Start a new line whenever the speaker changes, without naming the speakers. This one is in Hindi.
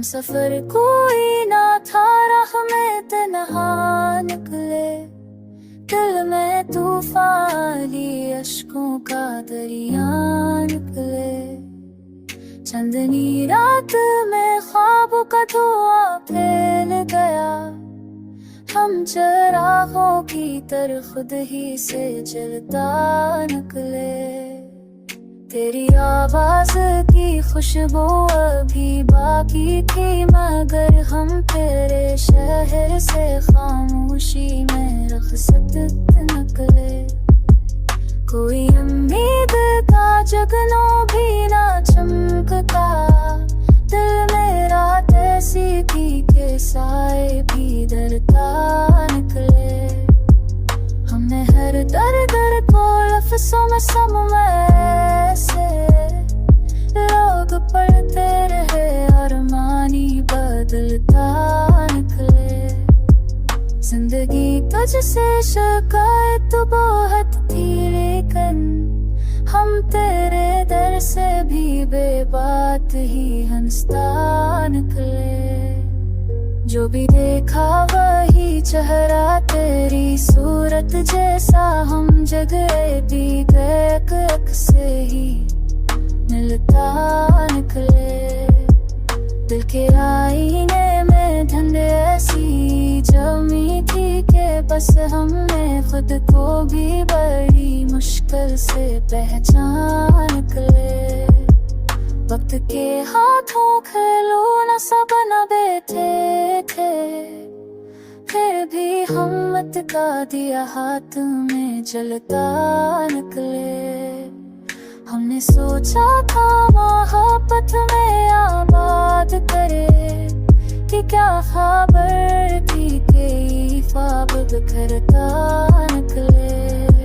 सफर कोई ना था, राह में तन्हा निकले, दिल में तूफान लिए अश्कों का दरिया निकले। चंदनी रात में ख्वाबों का धुआं फैल गया, हम चरागों की तरह खुद ही से जलता निकले। तेरी आवाज की खुशबू अभी बाकी थी, मगर हम तेरे शहर से खामोशी में रखसत निकले। कोई उम्मीद का जगनो भी ना चमकता, दिल मेरा ऐसी थी के साए भी डरता निकले। हमने हर दर को लफ्ज़ों में समाया से, लोग पढ़ते रहे अरमानी बदलता निकले। जिंदगी तुझसे शिकायत बहुत थी, लेकिन हम तेरे दर से भी बेबात ही हंसता निकले। जो भी देखा वही चेहरा तेरी सूरत जैसा, हम जगह भी एक से ही मिलता निकले। दिल के आईने में धुंध ऐसी जमी थी कि बस हमने खुद को भी बड़ी मुश्किल से पहचान निकले। वक्त के हाथों खिलौना सा बना बैठे थे, फिर भी हिम्मत का दिया हाथ में जलता निकले। हमने सोचा था मोहब्बत में आबाद करे, कि क्या खबर थी कि ख्वाब बिखरता निकले।